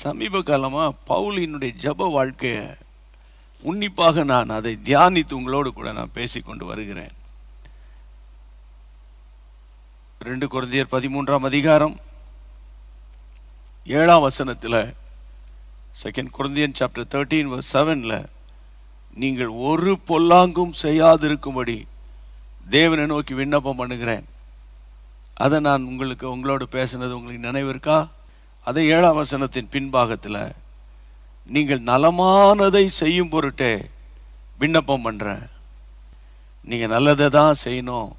சமீப காலமாக பவுலினுடைய ஜப வாழ்க்கையை உன்னிப்பாக நான் அதை தியானித்து உங்களோடு கூட நான் பேசிக்கொண்டு வருகிறேன். 2 கொரிந்தியர் 13ஆம் அதிகாரம் 7ஆம் வசனத்தில், 2 Corinthians chapter 13 verse 7ல், நீங்கள் ஒரு பொல்லாங்கும் செய்யாதிருக்கும்படி தேவனை நோக்கி விண்ணப்பம் பண்ணுகிறேன். அதை நான் உங்களோடு பேசினது உங்களுக்கு நினைவு இருக்கா? அதே 7ஆம் வசனத்தின் பின்பாகத்தில், நீங்கள் நலமானதை செய்யும் பொருட்டே விண்ணப்பம் பண்ணுறேன். நீங்கள் நல்லதை தான் செய்யணும்,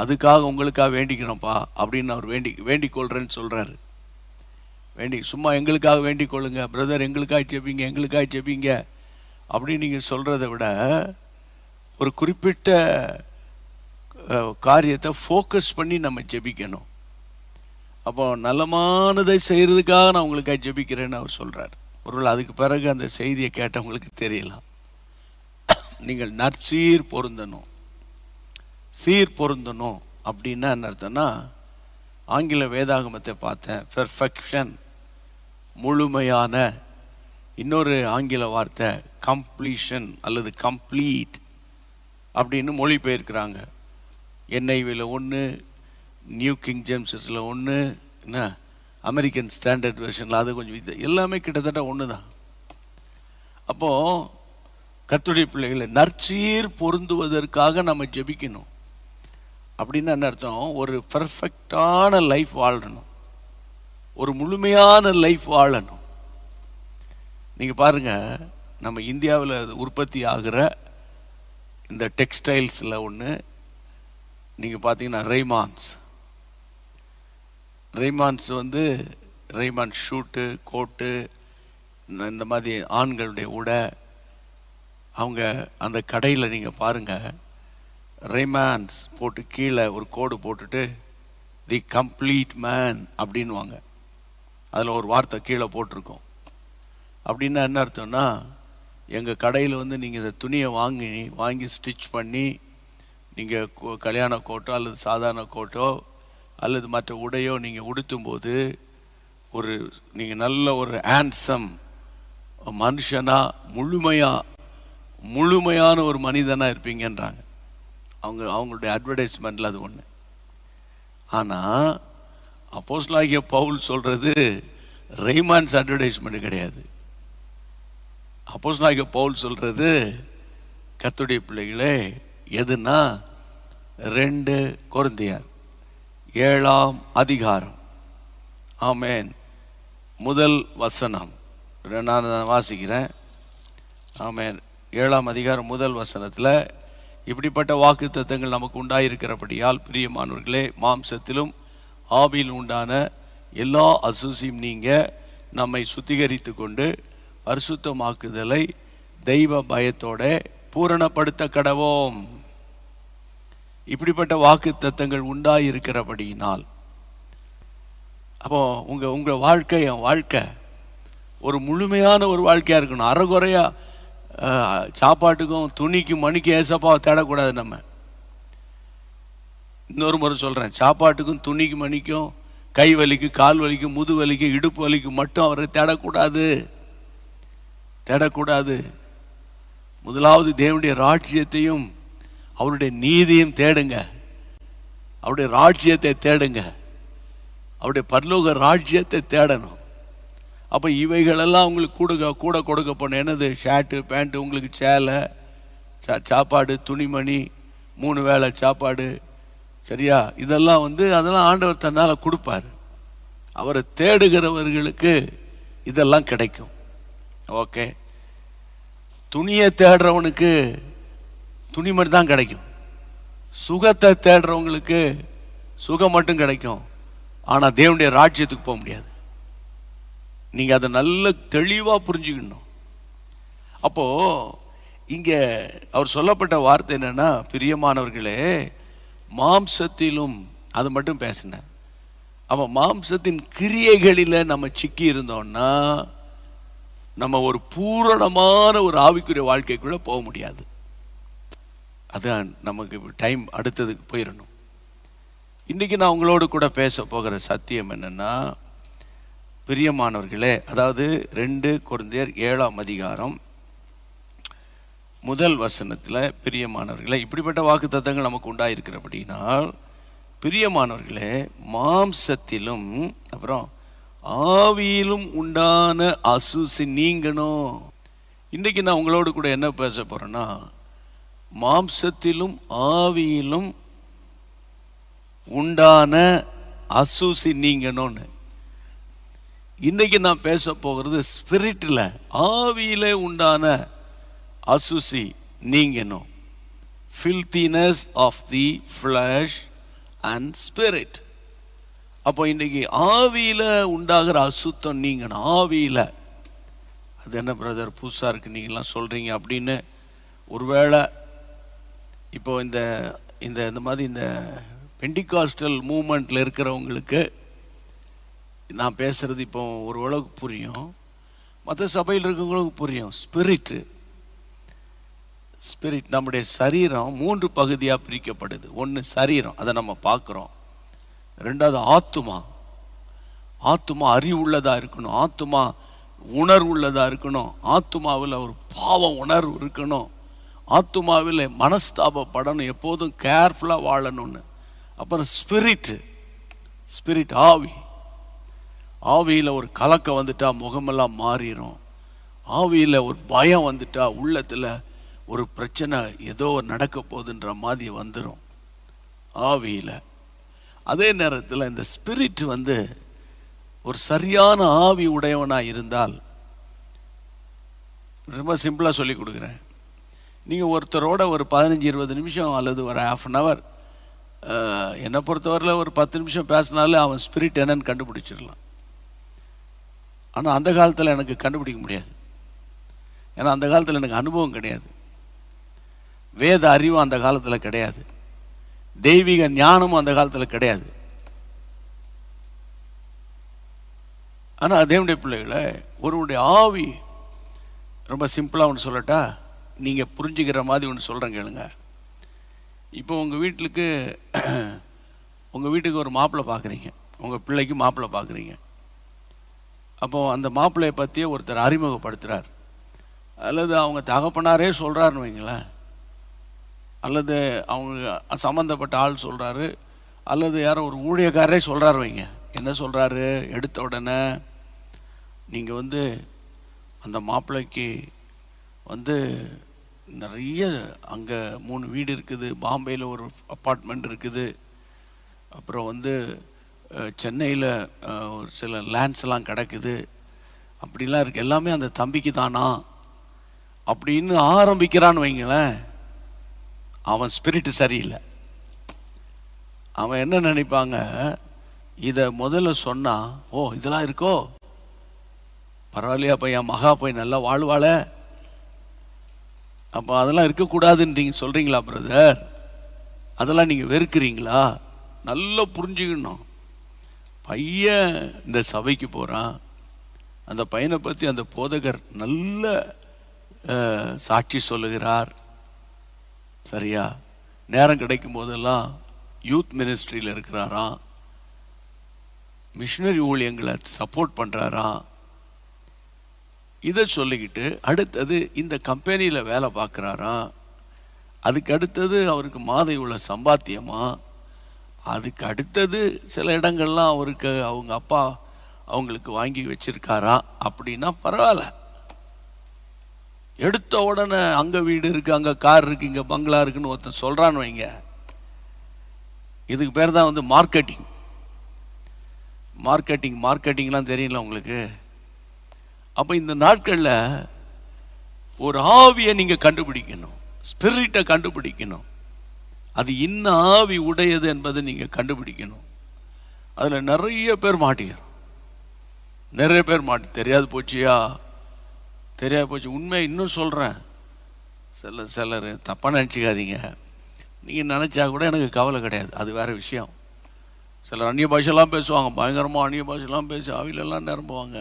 அதுக்காக உங்களுக்காக வேண்டிக்கிறோம்ப்பா அப்படின்னு அவர் வேண்டிக் கொள்கிறேன்னு சொல்கிறாரு. சும்மா எங்களுக்காக வேண்டிக் கொள்ளுங்க பிரதர், எங்களுக்காக ஜெபிங்க அப்படின்னு நீங்கள் சொல்கிறத விட ஒரு குறிப்பிட்ட காரியத்தை ஃபோக்கஸ் பண்ணி நம்ம ஜெபிக்கணும். அப்போ நலமானதை செய்கிறதுக்காக நான் உங்களுக்காக ஜெபிக்கிறேன்னு அவர் சொல்கிறார். ஒருவேளை அதுக்கு பிறகு அந்த செய்தியை கேட்டவங்களுக்கு தெரியலாம். நீங்கள் நற்சீர் பொருந்தணும். சீர் பொருந்தணும் அப்படின்னா என்ன அர்த்தம்னா, ஆங்கில வேதாகமத்தை பார்த்தேன், பெர்ஃபெக்ஷன், முழுமையான. இன்னொரு ஆங்கில வார்த்தை கம்ப்ளீஷன் அல்லது கம்ப்ளீட் அப்படின்னு மொழிபெயர்க்கிறாங்க. NIVல 1, நியூ கிங் ஜேம்ஸில் 1, என்ன அமெரிக்கன் ஸ்டாண்டர்ட் வெர்ஷனில் அது கொஞ்சம் இது எல்லாமே கிட்டத்தட்ட ஒன்று தான். அப்போது கர்த்தருடைய பிள்ளைகளை நற்சீர் பொருந்துவதற்காக நம்ம ஜெபிக்கணும். அப்படின்னு என்ன அர்த்தம்? ஒரு பெர்ஃபெக்டான லைஃப் வாழணும், ஒரு முழுமையான லைஃப் வாழணும். நீங்கள் பாருங்கள், நம்ம இந்தியாவில் உற்பத்தி ஆகிற இந்த டெக்ஸ்டைல்ஸில் ஒன்று நீங்கள் பார்த்தீங்கன்னா ரெய்மான்ஸ் வந்து ரெய்மான் ஷூட்டு, கோட்டு, இந்த மாதிரி ஆண்களுடைய உடை. அவங்க அந்த கடையில் நீங்கள் பாருங்கள், ரெய்மான்ஸ் போட்டு கீழே ஒரு கோடு போட்டுட்டு தி கம்ப்ளீட் மேன் அப்படின்வாங்க. அதில் ஒரு வார்த்தை கீழே போட்டிருக்கோம். அப்படின்னா என்ன அர்த்தம்னா, எங்கள் கடையில் வந்து நீங்கள் இந்த துணியை வாங்கி ஸ்டிச் பண்ணி நீங்கள் கல்யாண கோட்டோ அல்லது சாதாரண கோட்டோ அல்லது மற்ற உடையோ நீங்கள் உடுத்தும்போது நீங்கள் நல்ல ஒரு ஹேண்ட்ஸம் மனுஷனாக முழுமையான ஒரு மனிதனாக இருப்பீங்கன்றாங்க. அவங்களுடைய அட்வர்டைஸ்மெண்ட்டில் அது ஒன்று. ஆனால் அப்போஸ்தலனாகிய பவுல் சொல்கிறது ரெய்மான்ஸ் அட்வர்டைஸ்மெண்ட் கிடையாது. அப்போஸ்தலனாகிய பவுல் சொல்கிறது, கர்த்தருடைய பிள்ளைகளே, எதுனா 2 கொரிந்தியர் 7ஆம் அதிகாரம், ஆமேன், முதல் வசனம் நான் வாசிக்கிறேன். ஆமேன். 7ஆம் அதிகாரம் முதல் வசனத்தில், இப்படிப்பட்ட வாக்குத்தத்தங்கள் நமக்கு உண்டாயிருக்கிறபடியால் பிரியமானவர்களே, மாம்சத்திலும் ஆவியிலும் உண்டான எல்லா அசுசியும் நீங்க நம்மை சுத்திகரித்து கொண்டு பரிசுத்தமாக்குதலை தெய்வ பயத்தோட பூரணப்படுத்த கடவோம். இப்படிப்பட்ட வாக்குத்தத்தங்கள் உண்டாயிருக்கிறபடியினால், அப்போ உங்கள் வாழ்க்கை, என் வாழ்க்கை ஒரு முழுமையான ஒரு வாழ்க்கையாக இருக்கணும். அறகுறையா சாப்பாட்டுக்கும் துணிக்கும் மணிக்கும் ஏசப்பாவை தேடக்கூடாது. நம்ம இன்னொரு முறை சொல்கிறேன், சாப்பாட்டுக்கும் துணிக்கு மணிக்கும் கை வலிக்கும் கால் வலிக்கும் முது வலிக்கும் இடுப்பு வலிக்கும் மட்டும் அவரை தேடக்கூடாது. முதலாவது தேவனுடைய ராஜ்யத்தையும் அவருடைய நீதியும் தேடுங்க. அவருடைய ராஜ்யத்தை தேடுங்க. அவருடைய பரலோக ராஜ்யத்தை தேடணும். அப்போ இவைகளெல்லாம் உங்களுக்கு கூட கொடுக்கப்படும். என்னது? ஷர்ட்டு, பேண்ட்டு, உங்களுக்கு சேலை, சாப்பாடு, துணிமணி, 3 வேளை சாப்பாடு, சரியா? அதெல்லாம் ஆண்டவர் தன்னால் கொடுப்பார். அவரை தேடுகிறவர்களுக்கு இதெல்லாம் கிடைக்கும். ஓகே. துணியை தேடுறவனுக்கு துணி மட்டும் தான் கிடைக்கும். சுகத்தை தேடுறவங்களுக்கு சுகம் மட்டும் கிடைக்கும். ஆனால் தேவனுடைய ராஜ்யத்துக்கு போக முடியாது. நீங்கள் அதை நல்ல தெளிவாக புரிஞ்சுக்கணும். அப்போது இங்கே அவர் சொல்லப்பட்ட வார்த்தை என்னென்னா, பிரியமானவர்களே, மாம்சத்திலும், அது மட்டும் பேசினேன். அப்போ மாம்சத்தின் கிரியைகளில் நம்ம சிக்கி இருந்தோம்னா நம்ம ஒரு பூரணமான ஒரு ஆவிக்குரிய வாழ்க்கைக்குள்ளே போக முடியாது. அதான் நமக்கு டைம் அடுத்ததுக்கு போயிடணும். இன்றைக்கி நான் உங்களோடு கூட பேச போகிற சத்தியம் என்னென்னா, பிரியமானவர்களே, அதாவது 2 கொரிந்தியர் 7ஆம் அதிகாரம் முதல் வசனத்தில், பிரியமானவர்களே, இப்படிப்பட்ட வாக்கு தத்தங்கள் நமக்கு உண்டாயிருக்கிறபடினால், பிரியமானவர்களே, மாம்சத்திலும் அப்புறம் ஆவியிலும் உண்டான அசுசி நீங்கணும். இன்றைக்கி நான் உங்களோடு கூட என்ன பேச போகிறேன்னா, மாம்சத்திலும் ஆவியிலும் உண்டான அசுசி நீங்கணும்னு. இன்றைக்கி நான் பேச போகிறது ஸ்பிரிட்டில், ஆவியில் உண்டான அசுசி நீங்கணும். Filthiness of the flesh and spirit. அப்போ இன்றைக்கி ஆவியில் உண்டாகிற அசுத்தம் நீங்கணும். ஆவியில் அது என்ன பிரதர் புதுசாக இருக்குது நீங்கள்லாம் சொல்கிறீங்க அப்படின்னு ஒருவேளை இப்போ இந்த இந்த இந்த மாதிரி இந்த பெண்டிகாஸ்டல் மூமெண்ட்டில் இருக்கிறவங்களுக்கு நான் பேசுகிறது இப்போ ஒரு அளவுக்கு புரியும், மற்ற சபையில் இருக்கிறவங்களுக்கு புரியும். ஸ்பிரிட் நம்முடைய சரீரம் 3 பகுதியாக பிரிக்கப்படுது. ஒன்று சரீரம், அதை நம்ம பார்க்குறோம். ரெண்டாவது ஆத்துமா அறிவுள்ளதாக இருக்கணும், ஆத்துமா உணர்வுள்ளதாக இருக்கணும், ஆத்துமாவில் ஒரு பாவ உணர்வு இருக்கணும், ஆத்துமாவில் மனஸ்தாபப்படணும், எப்போதும் கேர்ஃபுல்லாக வாழணும்னு. அப்புறம் ஸ்பிரிட் ஆவியில் ஒரு கலக்கம் வந்துட்டா முகமெல்லாம் மாறிடும். ஆவியில் ஒரு பயம் வந்துட்டா உள்ளத்தில் ஒரு பிரச்சனை ஏதோ நடக்க போகுதுன்ற மாதிரி வந்துடும் ஆவியில். அதே நேரத்தில் இந்த ஸ்பிரிட் ஒரு சரியான ஆவி உடையவனாக இருந்தால், ரொம்ப சிம்பிளாக சொல்லி கொடுக்குறேன். நீங்கள் ஒருத்தரோட ஒரு 15-20 நிமிஷம் அல்லது ஒரு ½ அன் ஹவர், என்னை பொறுத்தவரையில் ஒரு 10 நிமிஷம் பேசினாலே அவன் ஸ்பிரிட் என்னன்னு கண்டுபிடிச்சிடலாம். ஆனால் அந்த காலத்தில் எனக்கு கண்டுபிடிக்க முடியாது. ஏன்னா அந்த காலத்தில் எனக்கு அனுபவம் கிடையாது, வேத அறிவும் அந்த காலத்தில் கிடையாது, தெய்வீக ஞானமும் அந்த காலத்தில் கிடையாது. ஆனால் தேவனுடைய பிள்ளைகளை, ஒருவனுடைய ஆவி, ரொம்ப சிம்பிளாக ஒன்று சொல்லட்டா, நீங்கள் புரிஞ்சுக்கிற மாதிரி ஒன்று சொல்கிறேன் கேளுங்க. இப்போ உங்கள் வீட்டுக்கு ஒரு மாப்பிள்ளை பார்க்குறீங்க, உங்கள் பிள்ளைக்கு மாப்பிள்ளை பார்க்குறீங்க. அப்போது அந்த மாப்பிள்ளையை பற்றியே ஒருத்தர் அறிமுகப்படுத்துகிறார், அல்லது அவங்க தகப்பனாரே சொல்கிறாருன்னு வைங்களேன், அல்லது அவங்க சம்மந்தப்பட்ட ஆள் சொல்கிறாரு, அல்லது யாரோ ஒரு ஊழியக்காரரே சொல்கிறாரு வைங்க. என்ன சொல்கிறாரு? எடுத்த உடனே நீங்கள் அந்த மாப்பிள்ளைக்கு நிறைய அங்கே 3 வீடு இருக்குது, பாம்பேயில் ஒரு அப்பார்ட்மெண்ட் இருக்குது, அப்புறம் சென்னையில் ஒரு சில லேண்ட்ஸ்லாம் கிடக்குது, அப்படிலாம் இருக்குது, எல்லாமே அந்த தம்பிக்கு தானா அப்படின்னு ஆரம்பிக்கிறான்னு வைங்களேன். அவன் ஸ்பிரிட்டு சரியில்லை. அவன் என்ன நினைப்பாங்க, இதை முதல்ல சொன்னால், ஓ இதெல்லாம் இருக்கோ, பரவாயில்லையா, அப்போ என் மகா போய் நல்லா வாழ்வாள, அப்போ அதெல்லாம் இருக்கக்கூடாதுன்னு நீங்கள் சொல்கிறீங்களா பிரதர்? அதெல்லாம் நீங்கள் வெறுக்கிறீங்களா? நல்லா புரிஞ்சுக்கணும். பையன் இந்த சபைக்கு போகிறான், அந்த பையனை பற்றி அந்த போதகர் நல்ல சாட்சி சொல்லுகிறார், சரியா? நேரம் கிடைக்கும் போதெல்லாம் யூத் மினிஸ்ட்ரியில் இருக்கிறாராம், மிஷினரி ஊழியங்களை சப்போர்ட் பண்ணுறாராம். இதை சொல்லிக்கிட்டு அடுத்தது இந்த கம்பெனியில் வேலை பார்க்குறாராம், அதுக்கு அடுத்தது அவருக்கு மாத இவ்வளோ சம்பாத்தியமா, அதுக்கு அடுத்தது சில இடங்கள்லாம் அவருக்கு அவங்க அப்பா அவங்களுக்கு வாங்கி வச்சிருக்காராம். அப்படின்னா பரவாயில்ல, எடுத்த உடனே அங்கே வீடு இருக்குது, அங்கே கார் இருக்குது, இங்கே பங்களா இருக்குன்னு ஒருத்தன் சொல்கிறான்னு வைங்க. இதுக்கு பேர் தான் மார்க்கெட்டிங்லாம் தெரியல உங்களுக்கு. அப்போ இந்த நாட்களில் ஒரு ஆவியை நீங்கள் கண்டுபிடிக்கணும், ஸ்பிரிட்டை கண்டுபிடிக்கணும், அது இன்ன ஆவி உடையது என்பதை நீங்கள் கண்டுபிடிக்கணும். அதில் நிறைய பேர் தெரியாது போச்சு. உண்மை இன்னும் சொல்கிறேன், சிலர் தப்பாக நினச்சிக்காதீங்க, நீங்கள் நினச்சா கூட எனக்கு கவலை கிடையாது, அது வேறு விஷயம். சிலர் அந்நிய பாஷைலாம் பேசுவாங்க, பயங்கரமாக அந்நிய பாஷைலாம் பேசி ஆவிலெல்லாம் நிரம்புவாங்க.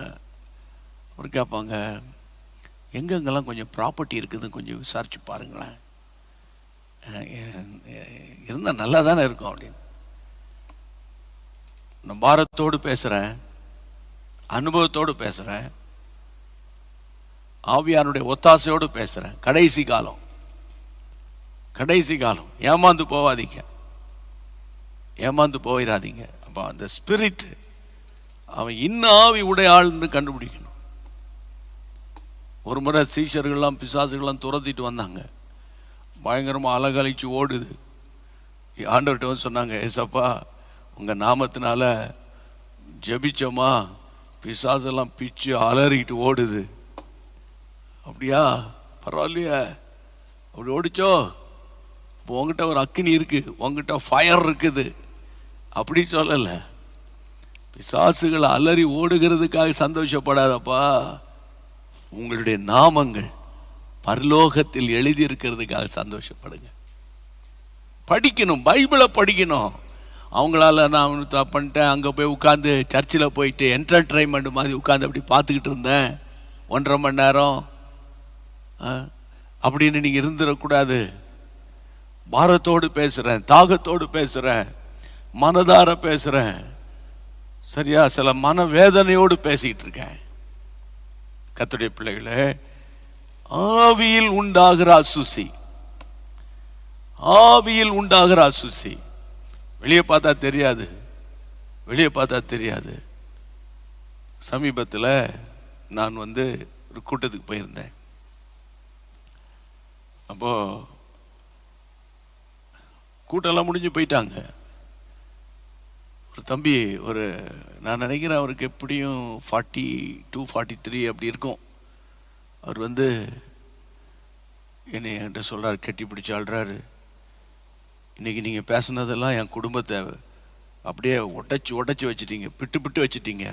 அவர் கேட்பாங்க, எங்கெங்கெல்லாம் கொஞ்சம் ப்ராப்பர்ட்டி இருக்குது கொஞ்சம் விசாரித்து பாருங்களேன், இருந்தால் நல்லா தானே இருக்கும் அப்படின்னு. நான் பாரத்தோடு பேசுகிறேன், அனுபவத்தோடு பேசுகிறேன், ஆவியானுடைய ஒத்தாசையோடு பேசுகிறேன். கடைசி காலம், கடைசி காலம். ஏமாந்து போவாதீங்க, ஏமாந்து போயிடாதீங்க. அப்போ அந்த ஸ்பிரிட் அவன் இன்னும் ஆவி உடைய ஆள்னு கண்டுபிடிக்கணும். ஒரு முறை சீஷர்கள்லாம் பிசாசுகள்லாம் துரத்திட்டு வந்தாங்க, பயங்கரமாக அலகழிச்சு ஓடுது. ஆண்டவர்கிட்ட வந்து சொன்னாங்க, ஏசப்பா உங்கள் நாமத்தினால ஜெபிச்சோமா, பிசாசெல்லாம் பிச்சு அலறிக்கிட்டு ஓடுது. அப்படியா, பரவாயில்லையா, அப்படி ஓடிச்சோ, இப்போ உங்ககிட்ட ஒரு அக்கினி இருக்குது, உங்ககிட்ட ஃபயர் இருக்குது அப்படி சொல்லலை. பிசாசுகளை அலறி ஓடுகிறதுக்காக சந்தோஷப்படாதப்பா, உங்களுடைய நாமங்கள் பரலோகத்தில் எழுதியிருக்கிறதுக்காக சந்தோஷப்படுங்க. படிக்கணும், பைபிளை படிக்கணும். அவங்களால நான் பண்ணிட்டேன், அங்கே போய் உட்காந்து சர்ச்சில் போயிட்டு என்டர்டைன்மெண்ட் மாதிரி உட்காந்து அப்படி பார்த்துக்கிட்டு இருந்தேன் 1.5 மணி நேரம் அப்படின்னு நீங்கள் இருந்துடக்கூடாது. பாரத்தோடு பேசுகிறேன், தாகத்தோடு பேசுகிறேன், மனதார பேசுகிறேன், சரியா? சில மனவேதனையோடு பேசிக்கிட்டு இருக்கேன். கர்த்தருடைய பிள்ளைகளே, ஆவியில் உண்டாகிற அசுசி, ஆவியில் உண்டாகிற அசுசி வெளியே பார்த்தா தெரியாது, வெளியே பார்த்தா தெரியாது. சமீபத்தில் நான் ஒரு கூட்டத்துக்கு போயிருந்தேன். அப்போ கூட்டம்லாம் முடிஞ்சு போயிட்டாங்க. ஒரு தம்பி, நான் நினைக்கிறேன் அவருக்கு எப்படியும் 42, 43 அப்படி இருக்கும். அவர் என்னை என்கிட்ட சொல்கிறார், கட்டி பிடிச்சி ஆள்றாரு, இன்றைக்கி நீங்கள் பேசுனதெல்லாம் என் குடும்பத்தை அப்படியே உடச்சி வச்சிட்டீங்க, பிட்டு வச்சிட்டீங்க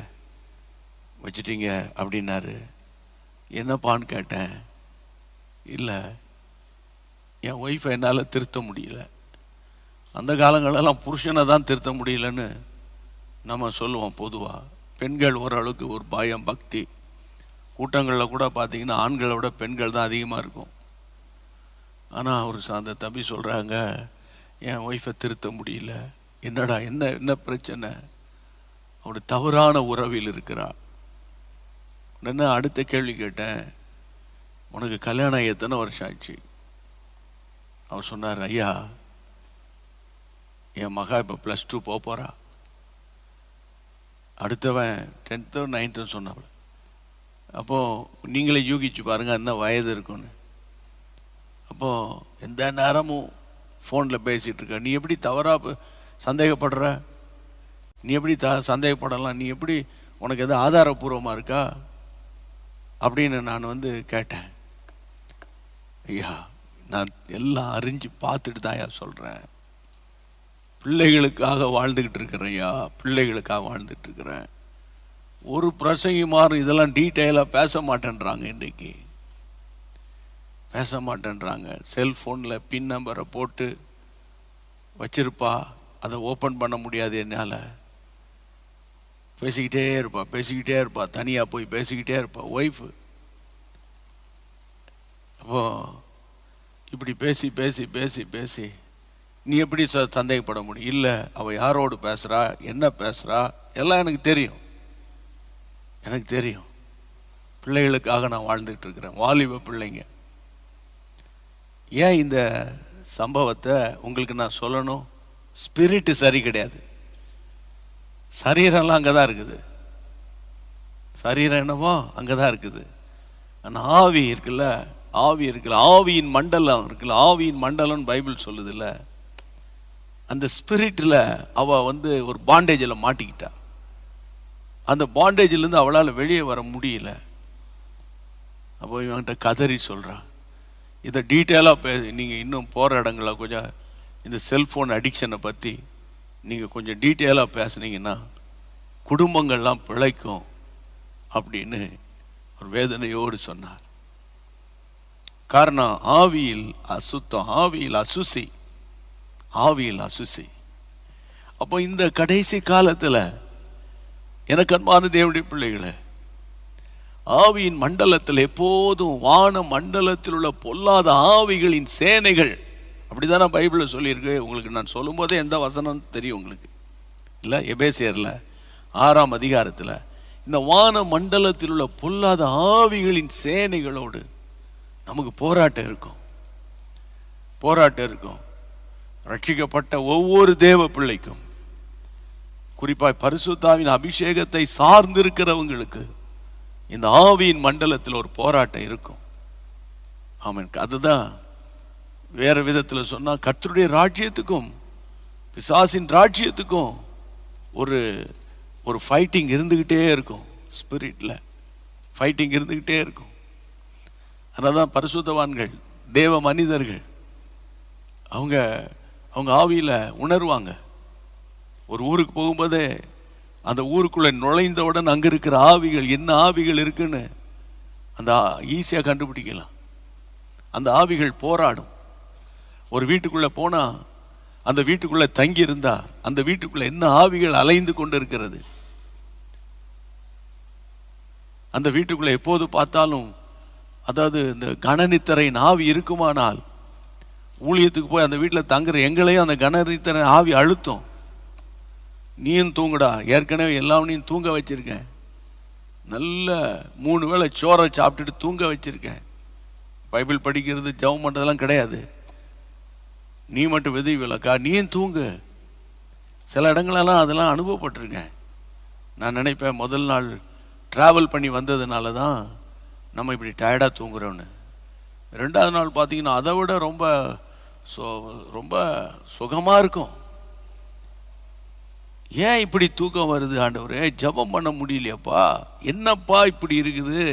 அப்படின்னாரு. என்னப்பான்னு கேட்டேன். இல்லை, என் ஒய்ஃபை என்னால் திருத்த முடியல. அந்த காலங்களெல்லாம் புருஷனை தான் திருத்த முடியலன்னு நம்ம சொல்லுவோம் பொதுவாக. பெண்கள் ஓரளவுக்கு ஒரு பயம், பக்தி. கூட்டங்களில் கூட பார்த்தீங்கன்னா ஆண்களை விட பெண்கள் தான் அதிகமாக இருக்கும். ஆனால் அந்த தம்பி சொல்கிறாங்க, என் ஒய்ஃபை திருத்த முடியல. என்னடா, என்ன பிரச்சனை? அவனுடைய தவறான உறவில் இருக்கிறாள். உடனே அடுத்த கேள்வி கேட்டேன், உனக்கு கல்யாணம் எத்தனை வருஷம் ஆச்சு? அவர் சொன்னார், ஐயா என் மகா இப்போ +2 போகிறா, அடுத்தவன் 10th or 9th சொன்னாள். அப்போது நீங்களே யூகிச்சு பாருங்கள் என்ன வயது இருக்குன்னு. அப்போது எந்த நேரமும் ஃபோனில் பேசிகிட்டு இருக்க, நீ எப்படி தவறாக சந்தேகப்படுற? நீ எப்படி சந்தேகப்படலாம்? நீ எப்படி, உனக்கு எதாவது ஆதாரபூர்வமாக இருக்கா அப்படின்னு நான் கேட்டேன். ஐயா, நான் எல்லாம் அறிஞ்சு பார்த்துட்டு தான் ஐயா சொல்கிறேன். பிள்ளைகளுக்காக வாழ்ந்துக்கிட்டு இருக்கிறேன் ஐயா, பிள்ளைகளுக்காக வாழ்ந்துட்டு இருக்கிறேன். ஒரு பிரசங்கி மாறும் இதெல்லாம் டீட்டெயிலாக பேச மாட்டேன்றாங்க. இன்றைக்கு பேச மாட்டேன்றாங்க. செல்ஃபோனில் பின் நம்பரை போட்டு வச்சிருப்பா, அதை ஓப்பன் பண்ண முடியாது என்னால். பேசிக்கிட்டே இருப்பா, தனியாக போய் பேசிக்கிட்டே இருப்பா ஒய்ஃபு. அப்போ இப்படி பேசி நீ எப்படி சந்தேகப்பட முடியும்? இல்லை, அவள் யாரோடு பேசுகிறா, என்ன பேசுகிறா, எல்லாம் எனக்கு தெரியும். பிள்ளைகளுக்காக நான் வாழ்ந்துட்டு இருக்கிறேன், வாலிப பிள்ளைங்க. ஏன் இந்த சம்பவத்தை உங்களுக்கு நான் சொல்லணும்? ஸ்பிரிட்டு சரி கிடையாது, சரீரம்லாம் அங்கே தான் இருக்குது. சரீரம் என்னமோ அங்கே தான் இருக்குது. ஆனால் ஆவி இருக்குல்ல, ஆவியின் மண்டலம் இருக்குல்ல, ஆவியின் மண்டலம்னு பைபிள் சொல்லுதில்ல. அந்த ஸ்பிரிட்டில் அவள் ஒரு பாண்டேஜில் மாட்டிக்கிட்டா. அந்த பாண்டேஜிலேருந்து அவளால் வெளியே வர முடியல. அப்போ இவன்கிட்ட கதறி சொல்கிறான். இதை டீட்டெயிலாக நீங்கள் இன்னும் போகிற இடங்களில் கொஞ்சம் இந்த செல்ஃபோன் அடிக்ஷனை பற்றி நீங்கள் கொஞ்சம் டீட்டெயிலாக பேசுனீங்கன்னா குடும்பங்கள்லாம் பிழைக்கும் அப்படின்னு ஒரு வேதனையோடு சொன்னார். காரணம் ஆவியில் அசுத்தம், ஆவியில் அசுசி. அப்போ இந்த கடைசி காலத்தில் எனக்கு அன்பான தேவனுடைய பிள்ளைகளை, ஆவியின் மண்டலத்தில் எப்போதும் வான மண்டலத்தில் உள்ள பொல்லாத ஆவிகளின் சேனைகள், அப்படிதானே பைபிளில் சொல்லியிருக்கு. உங்களுக்கு நான் சொல்லும் போதே எந்த வசனம் தெரியும் உங்களுக்கு இல்லை? எபேசியரில் 6ஆம் அதிகாரத்தில் இந்த வான மண்டலத்தில் உள்ள பொல்லாத ஆவிகளின் சேனைகளோடு நமக்கு போராட்டம் இருக்கும். ரட்சிக்கப்பட்ட ஒவ்வொரு தேவ பிள்ளைக்கும், குறிப்பாக பரிசுத்தாவின் அபிஷேகத்தை சார்ந்திருக்கிறவங்களுக்கு இந்த ஆவியின் மண்டலத்தில் ஒரு போராட்டம் இருக்கும். ஆமென். அதுதான் வேற விதத்தில் சொன்னா, கர்த்தருடைய ராஜ்யத்துக்கும் பிசாசின் ராஜ்யத்துக்கும் ஒரு ஒரு ஃபைட்டிங் இருந்துகிட்டே இருக்கும். ஸ்பிரிட்ல ஃபைட்டிங் இருந்துகிட்டே இருக்கும். அதனால தான் பரிசுத்தவான்கள், தேவ மனிதர்கள், அவங்க ஆவியில உணர்வாங்க. ஒரு ஊருக்கு போகும்போதே அந்த ஊருக்குள்ள நுழைந்தவுடன் அங்க இருக்கிற ஆவிகள், என்ன ஆவிகள் இருக்குன்னு அந்த ஈஸியாக கண்டுபிடிக்கலாம். அந்த ஆவிகள் போராடும். ஒரு வீட்டுக்குள்ள போனா, அந்த வீட்டுக்குள்ள தங்கி இருந்தா, அந்த வீட்டுக்குள்ள என்ன ஆவிகள் அலைந்து கொண்டு இருக்கிறது, அந்த வீட்டுக்குள்ள எப்போது பார்த்தாலும், அதாவது இந்த கனநித்திரையின் ஆவி இருக்குமானால், ஊழியத்துக்கு போய் அந்த வீட்டில் தங்குற எங்களையும் அந்த கனநித்திரை ஆவி அழுத்தும். நீயும் தூங்குடா, ஏற்கனவே எல்லாவனையும் தூங்க வச்சிருக்கேன், நல்ல 3 வேளை சோறை சாப்பிட்டுட்டு தூங்க வச்சிருக்கேன், பைபிள் படிக்கிறது ஜெபம் பண்ணுறதெல்லாம் கிடையாது, நீ மட்டும் விதை விளக்கா, நீயும் தூங்கு. சில இடங்களெல்லாம் அதெல்லாம் அனுபவப்பட்டிருக்கேன். நான் நினைப்பேன், முதல் நாள் ட்ராவல் பண்ணி வந்ததுனால தான் நம்ம இப்படி டயர்டாக தூங்குறோன்னு. 2வது நாள் பார்த்தீங்கன்னா அதை விட ரொம்ப ரொம்ப சுகமாக இருக்கும். ஏன் இப்படி தூக்கம் வருது ஆண்டவரே, ஜெபம் பண்ண முடியலையாப்பா, என்னப்பா இப்படி இருக்குது,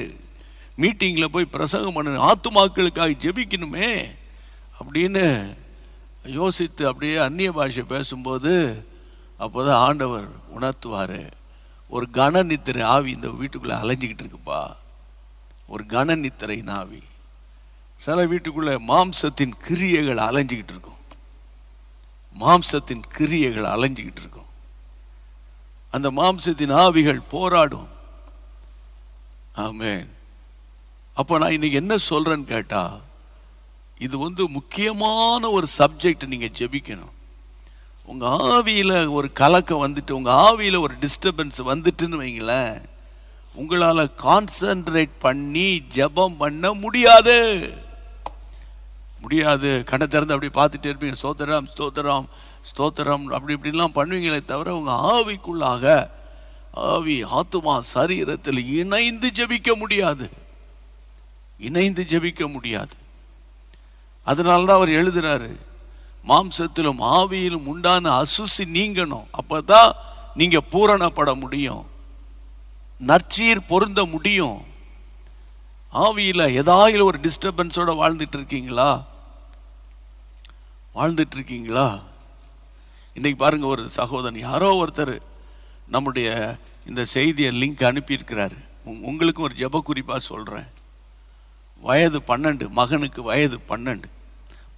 மீட்டிங்கில் போய் பிரசங்கம் பண்ணணும், ஆத்துமாக்களுக்காக ஜெபிக்கணுமே அப்படின்னு யோசித்து அப்படியே அந்நிய பாஷை பேசும்போது அப்போ தான் ஆண்டவர் உணர்த்துவார், ஒரு கன நித்திரை ஆவி இந்த வீட்டுக்குள்ளே அலைஞ்சிக்கிட்டு இருக்குப்பா, ஒரு கன நித்திரை ஆவி. சில வீட்டுக்குள்ளே மாம்சத்தின் கிரியைகள் அலைஞ்சிக்கிட்டு இருக்கும், மாம்சத்தின் கிரியைகள் அலைஞ்சிக்கிட்டு இருக்கும். அந்த மாம்சத்தின் ஆவிகள் போராடும். ஆமென். அப்போ நான் இன்னைக்கு என்ன சொல்றேன்னு கேட்டா, இது முக்கியமான ஒரு சப்ஜெக்ட். நீங்க ஜெபிக்கணும். உங்க ஆவியில ஒரு கலக்கம் வந்துட்டு, உங்க ஆவியில ஒரு டிஸ்டர்பன்ஸ் வந்துட்டுன்னு வைங்களேன், உங்களால கான்சென்ட்ரேட் பண்ணி ஜெபம் பண்ண முடியாது. கண்ணை திறந்து அப்படி பார்த்துட்டே இருப்பீங்க, ஸ்தோத்திரம் ஸ்தோத்திரம் ஸ்தோத்திரம் அப்படி இப்படிலாம் பண்ணுவீங்களே தவிர, உங்க ஆவிக்குள்ளாக, ஆவி ஆத்துமா சரீரத்தில் இணைந்து ஜெபிக்க முடியாது. அதனால தான் அவர் எழுதுறாரு, மாம்சத்திலும் ஆவியிலும் உண்டான அசுசி நீங்கணும், அப்பதான் நீங்க பூரணப்பட முடியும், நற்சீர் பொருந்த முடியும். ஆவியில ஏதாவது ஒரு டிஸ்டர்பன்ஸோட வாழ்ந்துட்டு இருக்கீங்களா? இன்னைக்கு பாருங்க, ஒரு சகோதரன், யாரோ ஒருத்தர் நம்முடைய இந்த செய்தியை லிங்க் அனுப்பியிருக்கிறாரு. உங்களுக்கும் ஒரு ஜெப குறிப்பாக சொல்கிறேன். வயது 12, மகனுக்கு வயது 12,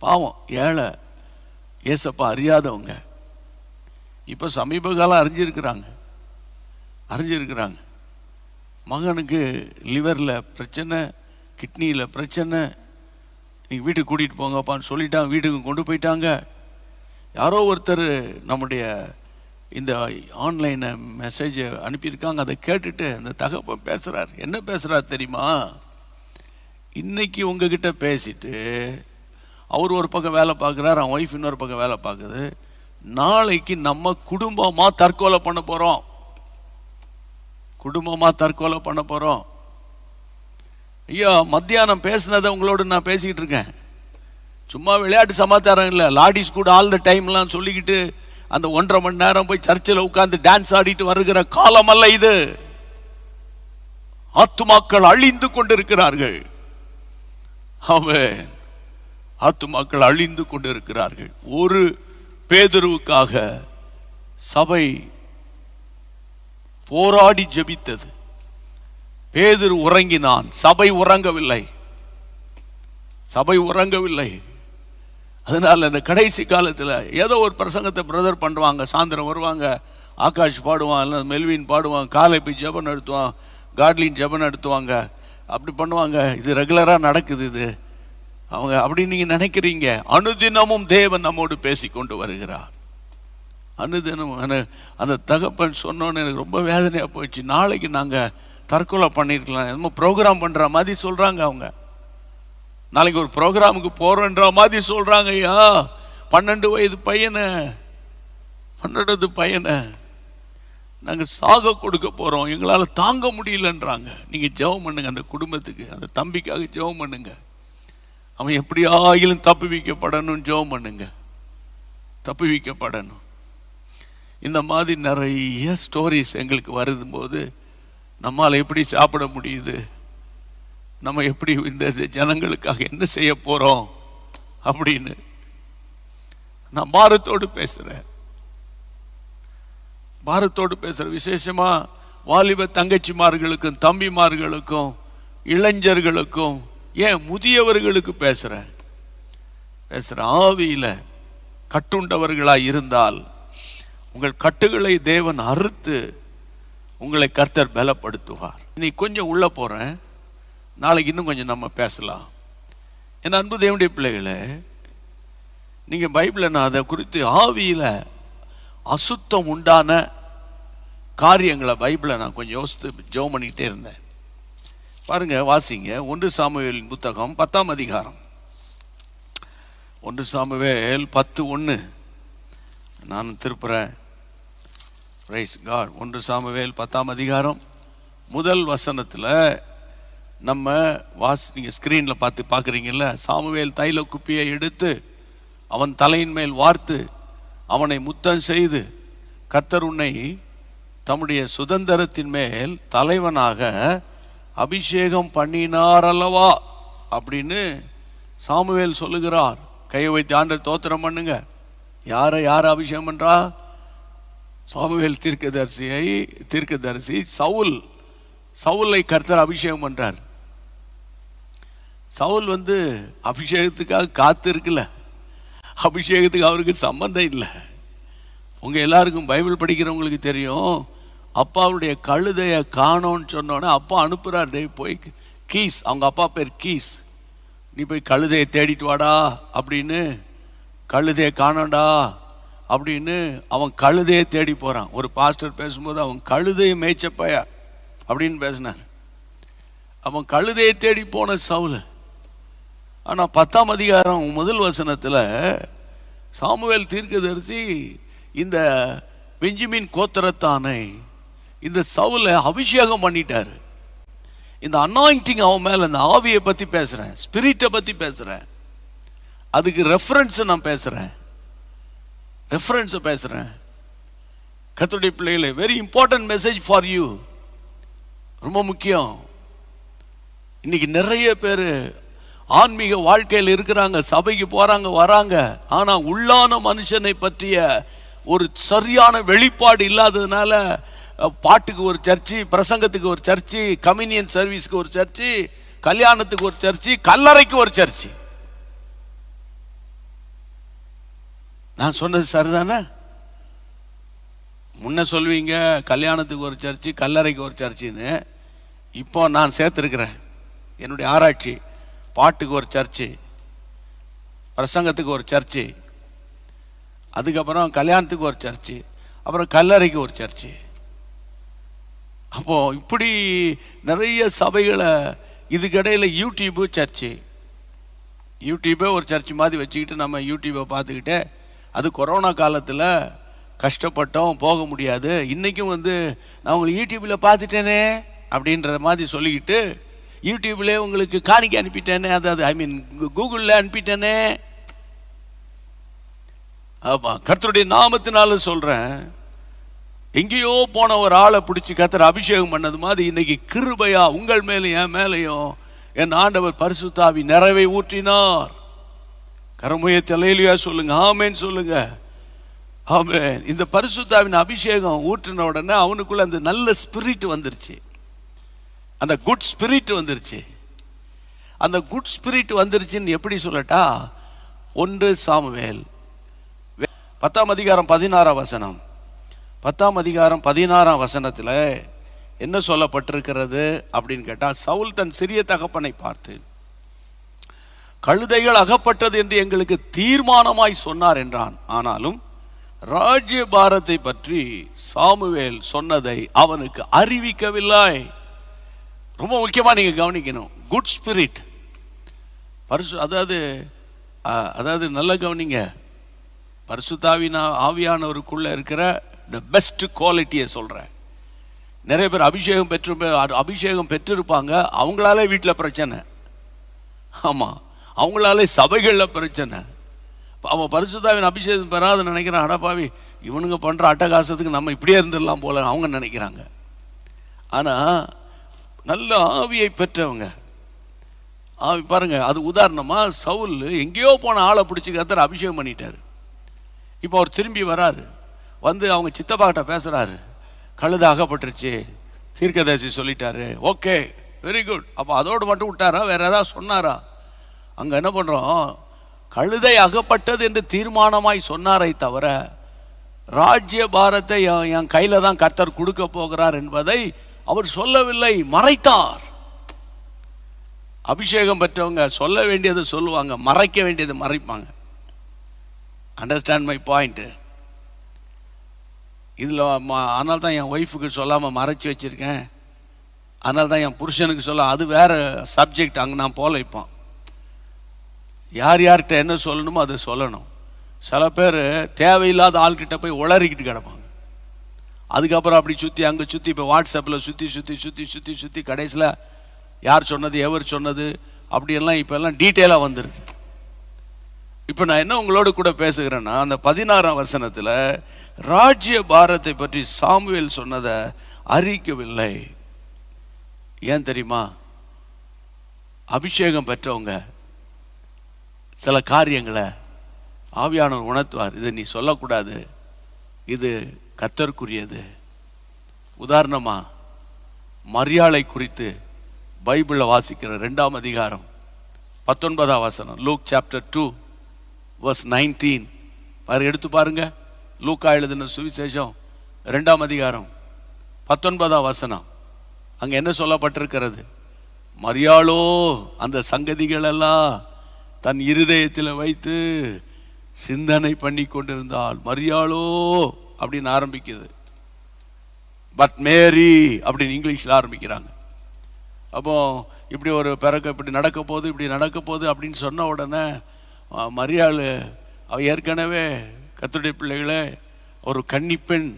பாவம் ஏழை, ஏசப்பா அறியாதவங்க. இப்போ சமீப காலம் அறிஞ்சிருக்கிறாங்க. மகனுக்கு லிவரில் பிரச்சனை, கிட்னியில் பிரச்சனை, நீங்கள் வீட்டுக்கு கூட்டிகிட்டு போங்கப்பான்னு சொல்லிட்டாங்க, வீட்டுக்கு கொண்டு போயிட்டாங்க. யாரோ ஒருத்தர் நம்முடைய இந்த ஆன்லைனை மெசேஜ் அனுப்பியிருக்காங்க. அதை கேட்டுட்டு அந்த தகப்பன் பேசுகிறார். என்ன பேசுகிறார் தெரியுமா? இன்னைக்கு உங்ககிட்ட பேசிட்டு அவர் ஒரு பக்கம் வேலை பார்க்குறார், அவன் ஒய்ஃப் இன்னொரு பக்கம் வேலை பார்க்குது. நாளைக்கு நம்ம குடும்பமாக தற்கொலை பண்ண போகிறோம். ஐயா, மத்தியானம் பேசினதை உங்களோட நான் பேசிக்கிட்டு இருக்கேன். சும்மா விளையாட்டு சமாச்சாரம் இல்லை, லாடிஸ் கூட ஆல் த டைம்லாம் சொல்லிக்கிட்டு அந்த 1.5 மணி நேரம் போய் சர்ச்சில் உட்கார்ந்து டான்ஸ் ஆடிட்டு வருகிற காலம் அல்ல இது. ஆத்துமாக்கள் அழிந்து கொண்டிருக்கிறார்கள். ஆத்துமாக்கள் அழிந்து கொண்டிருக்கிறார்கள். ஒரு பேதுருவுக்காக சபை போராடி ஜெபித்தது. பேதுரு உறங்கினான், சபை உறங்கவில்லை. அதனால இந்த கடைசி காலத்தில் ஏதோ ஒரு பிரசங்கத்தை பிரதர் பண்ணுவாங்க, சாயந்தரம் வருவாங்க, ஆகாஷ் பாடுவான், இல்லை மெல்வின் பாடுவான், காலை போய் ஜெபம் நடத்துவான், காட்லின் ஜெபம் நடத்துவாங்க, அப்படி பண்ணுவாங்க. இது ரெகுலராக நடக்குது. இது அவங்க அப்படி நீங்கள் நினைக்கிறீங்க. அனுதினமும் தேவன் நம்மோடு பேசி கொண்டு வருகிறார். அனுதினம் அந்த தகப்பன் சொன்னோன்னு எனக்கு ரொம்ப வேதனையாக போயிடுச்சு. நாளைக்கு நாங்கள் தற்கொலை பண்ணியிருக்கலாம், என்னமோ ப்ரோக்ராம் பண்ணுற மாதிரி சொல்கிறாங்க அவங்க. நாளைக்கு ஒரு ப்ரோக்ராமுக்கு போகிறோன்ற மாதிரி சொல்கிறாங்க. ஐயா 12 வயது பையனை 12 பையனை நாங்கள் சாக கொடுக்க போகிறோம், எங்களால் தாங்க முடியலன்றாங்க. நீங்கள் ஜெபம் பண்ணுங்க, அந்த குடும்பத்துக்கு, அந்த தம்பிக்காக ஜெபம் பண்ணுங்க. அவன் எப்படியாயிலும் தப்பி வைக்கப்படணும், ஜெபம் பண்ணுங்க, தப்பி வைக்கப்படணும். இந்த மாதிரி நிறைய ஸ்டோரிஸ் எங்களுக்கு வரும்போது நம்மால் எப்படி சாப்பிட முடியுது, நம்ம எப்படி இந்த ஜனங்களுக்காக என்ன செய்ய போகிறோம் அப்படின்னு நான் பாரத்தோடு பேசுகிறேன். விசேஷமாக வாலிப தங்கச்சிமார்களுக்கும் தம்பிமார்களுக்கும் இளைஞர்களுக்கும் ஏன் முதியவர்களுக்கு பேசுகிறேன். ஆவியில் கட்டுண்டவர்களாக இருந்தால் உங்கள் கட்டுகளை தேவன் அறுத்து உங்களை கர்த்தர் பலப்படுத்துவார். இன்னைக்கு கொஞ்சம் உள்ளே போகிறேன், நாளைக்கு இன்னும் கொஞ்சம் நம்ம பேசலாம். என் அன்பு தேவனுடைய பிள்ளைகளை, நீங்கள் பைபிளில் நான் அதை குறித்து ஆவியில் அசுத்தம் உண்டான காரியங்களை பைபிளை நான் கொஞ்சம் யோசித்து ஜெபம் பண்ணிக்கிட்டே இருந்தேன். பாருங்க, வாசிங்க 1 சாமுவேலின் புத்தகம் 10ஆம் அதிகாரம். 1 சாமுவேல் 10:1 நான் திருப்புறேன். Price God. 1 சாமுவேல் 10ஆம் அதிகாரம் முதல் வசனத்தில் நம்ம நீங்கள் ஸ்க்ரீனில் பார்க்குறீங்கல்ல. சாமுவேல் தைல குப்பியை எடுத்து அவன் தலையின் மேல் வார்த்து அவனை முத்தம் செய்து, கர்த்தர் உன்னை தம்முடைய சுதந்திரத்தின் மேல் தலைவனாக அபிஷேகம் பண்ணினார் அல்லவா அப்படின்னு சாமுவேல் சொல்லுகிறார். கையை வைத்து ஆண்டவர் தோத்திரம் பண்ணுங்க. யாரை அபிஷேகம் பண்றா? சாமுவேல் தீர்க்கதரிசி சவுலை கர்த்தர் அபிஷேகம் பண்றார். சவுல் அபிஷேகத்துக்காக காத்து இருக்குல்ல, அபிஷேகத்துக்கு அவருக்கு சம்பந்தம் இல்லை. உங்கள் எல்லாருக்கும் பைபிள் படிக்கிறவங்களுக்கு தெரியும், அப்பாவுடைய கழுதையை காணோன்னு சொன்னோன்னே அப்பா அனுப்புகிறார், டே போய் கீஸ், அவங்க அப்பா பேர் கீஸ், நீ போய் கழுதையை தேடிட்டு வாடா அப்படின்னு. கழுதையை காணோண்டா அப்படின்னு அவன் கழுதையை தேடி போகிறான். ஒரு பாஸ்டர் பேசும்போது அவன் கழுதையை மேய்ச்சப்பையா அப்படின்னு பேசினார். அவன் கழுதையை தேடி போன சவுல். ஆனால் 10ஆம் அதிகாரம் முதல் வசனத்தில் சாமுவேல் தீர்க்கதரிசி இந்த பெஞ்சமின் கோத்திரத்தானை இந்த சவுலை அபிஷேகம் பண்ணிட்டார். இந்த அனாயிண்டிங் அவன் மேலே, இந்த ஆவியை பற்றி பேசுகிறேன், ஸ்பிரிட்டை பற்றி பேசுகிறேன், அதுக்கு ரெஃபரன்ஸை நான் பேசுகிறேன். கர்த்தருடைய பிள்ளைகளே, very important message for you, ரொம்ப முக்கியம். இன்னைக்கு நிறைய பேர் ஆன்மீக வாழ்க்கையில் இருக்கிறாங்க, சபைக்கு போகிறாங்க வராங்க, ஆனால் உள்ளான மனுஷனை பற்றிய ஒரு சரியான வெளிப்பாடு இல்லாததுனால பாட்டுக்கு ஒரு சர்ச்சு, பிரசங்கத்துக்கு ஒரு சர்ச்சு, கம்யூனியன் சர்வீஸ்க்கு ஒரு சர்ச்சு, கல்யாணத்துக்கு ஒரு சர்ச்சு, கல்லறைக்கு ஒரு சர்ச்சு. நான் சொன்னது சரிதானே? முன்ன சொல்வீங்க கல்யாணத்துக்கு ஒரு சர்ச்சு, கல்லறைக்கு ஒரு சர்ச்சுன்னு. இப்போ நான் சேர்த்துருக்கிறேன் என்னுடைய ஆராய்ச்சி, பாட்டுக்கு ஒரு சர்ச்சு, பிரசங்கத்துக்கு ஒரு சர்ச்சு, அதுக்கப்புறம் கல்யாணத்துக்கு ஒரு சர்ச்சு, அப்புறம் கல்லறைக்கு ஒரு சர்ச்சு. அப்போது இப்படி நிறைய சபைகளை, இதுக்கிடையில் யூடியூப்பு சர்ச்சு, யூடியூப்பே ஒரு சர்ச்சு மாதிரி வச்சுக்கிட்டு நம்ம யூடியூப்பை பார்த்துக்கிட்டே, அது கொரோனா காலத்தில் கஷ்டப்பட்டோம், போக முடியாது. இன்றைக்கும் நான் உங்களுக்கு யூடியூப்பில் பார்த்துட்டேனே அப்படின்ற மாதிரி சொல்லிக்கிட்டு, யூடியூப்லேயே உங்களுக்கு காணிக்க அனுப்பிட்டேனே, அதாவது கூகுளில் அனுப்பிட்டேனே. ஆமாம், கர்த்தருடைய நாமத்தினால சொல்கிறேன், எங்கேயோ போன ஒரு ஆளை பிடிச்சி கர்த்தர் அபிஷேகம் பண்ணது மாதிரி இன்னைக்கு கிருபையா உங்கள் மேலும் என் மேலையும் என் ஆண்டவர் பரிசுத்த ஆவி நிறைவை ஊற்றினார். கரமுயர்த்தி அல்லேலூயா சொல்லுங்க, ஆமென் சொல்லுங்க, ஆமென். இந்த பரிசுத்த ஆவியின் அபிஷேகம் ஊற்றின உடனே அவனுக்குள்ள அந்த நல்ல ஸ்பிரிட் வந்துருச்சு, அந்த குட் ஸ்பிரிட் வந்துருச்சு. அந்த குட் ஸ்பிரிட் வந்துருச்சுன்னு எப்படி சொல்லட்டா? 1 சாமுவேல் 10ஆம் அதிகாரம் 16ஆம் வசனம். 10ஆம் அதிகாரம் 16ஆம் வசனத்தில் என்ன சொல்லப்பட்டிருக்கிறது அப்படின்னு கேட்டால், சவுல் தன் சிறிய தகப்பனை பார்த்து, கழுதைகள் அகப்பட்டது என்று எங்களுக்கு தீர்மானமாய் சொன்னார் என்றான். ஆனாலும் ராஜ்ய பாரத்தை பற்றி சாமுவேல் சொன்னதை அவனுக்கு அறிவிக்கவில்லை. ரொம்ப முக்கியமாக நீங்கள் கவனிக்கணும். குட் ஸ்பிரிட், அதாவது நல்ல கவனிங்க. ஆவியானவருக்குள்ள இருக்கிற த பெஸ்ட் குவாலிட்டியை சொல்கிறேன். நிறைய பேர் அபிஷேகம் பெற்றிருப்பாங்க, அவங்களாலே வீட்டில் பிரச்சனை. ஆமாம், அவங்களாலே சபைகளில் பிரச்சனை. அவன் பரிசுத்தாவின் அபிஷேகம் பெறாத நினைக்கிறான், அடப்பாவி இவனுங்க பண்ணுற அட்டகாசத்துக்கு நம்ம இப்படியே இருந்துடலாம் போல அவங்க நினைக்கிறாங்க. ஆனால் நல்ல ஆவியை பெற்றவங்க, ஆவி பாருங்க. அது உதாரணமாக சவுல் எங்கேயோ போன ஆளை பிடிச்சி கர்த்தர் அபிஷேகம் பண்ணிட்டார். இப்போ அவர் திரும்பி வராரு, வந்து அவங்க சித்தப்பாக்கிட்ட பேசுகிறாரு, கழுத அகப்பட்டுருச்சு, தீர்க்கதரிசி சொல்லிட்டாரு. Okay, very good. அப்போ அதோடு மட்டும் விட்டாரா, வேற ஏதாவது சொன்னாரா? அங்கே என்ன பண்ணுறோம், கழுதை அகப்பட்டது என்று தீர்மானமாய் சொன்னாரை தவிர ராஜ்ய பாரத்தை என் கையில் தான் கர்த்தர் கொடுக்க போகிறார் என்பதை அவர் சொல்லவில்லை, மறைத்தார். அபிஷேகம் பெற்றவங்க சொல்ல வேண்டியதை சொல்லுவாங்க, மறைக்க வேண்டியதை மறைப்பாங்க. Understand my point? இதில் அதனால தான் என் ஒய்ஃபுக்கு சொல்லாமல் மறைச்சி வச்சுருக்கேன், அதனால தான் என் புருஷனுக்கு சொல்ல, அது வேறு சப்ஜெக்ட். அங்கே நான் போல இப்போ யார் யார்கிட்ட என்ன சொல்லணுமோ அதை சொல்லணும். சில பேர் தேவையில்லாத ஆள்கிட்ட போய் உளறிக்கிட்டு கிடப்பாங்க. அதுக்கப்புறம் அப்படி சுற்றி அங்கே சுற்றி, இப்போ வாட்ஸ்அப்பில் சுற்றி சுற்றி சுற்றி சுற்றி சுற்றி கடைசியில் யார் சொன்னது எவர் சொன்னது அப்படியெல்லாம் இப்போ எல்லாம் டீட்டெயிலாக வந்துடுது. இப்போ நான் என்ன உங்களோட கூட பேசுகிறேன்னா, அந்த 16ஆம் வசனத்தில் ராஜ்ய பாரத்தை பற்றி சாமுவேல் சொன்னதை அறிவிக்கவில்லை. ஏன் தெரியுமா? அபிஷேகம் பெற்றவங்க சில காரியங்களை ஆவியானவர் உணர்த்துவார், இதை நீ சொல்லக்கூடாது, இது கர்த்தருக்குரியது. உதாரணமாக மரியாளை குறித்து பைபிளில் வாசிக்கிற 2ஆம் அதிகாரம் 19ஆம் வசனம், லூக் சாப்டர் 2 verse 19 எடுத்து பாருங்க. லூக்கா எழுதின சுவிசேஷம் 2ஆம் அதிகாரம் 19ஆம் வசனம். அங்கே என்ன சொல்லப்பட்டிருக்கிறது? மரியாளோ அந்த சங்கதிகள் எல்லாம் தன் இருதயத்தில் வைத்து சிந்தனை பண்ணி கொண்டிருந்தாள். மரியாளோ அப்படின்னு ஆரம்பிக்கிறது, பட் மேரி அப்படின்னு இங்கிலீஷில் ஆரம்பிக்கிறாங்க. அப்போ இப்படி ஒரு பிறக்க இப்படி நடக்க போகுது, இப்படி நடக்க போகுது அப்படின்னு சொன்ன உடனே மரியாள் அவ ஏற்கனவே கர்த்தருடைய பிள்ளைகளே ஒரு கன்னிப்பெண்.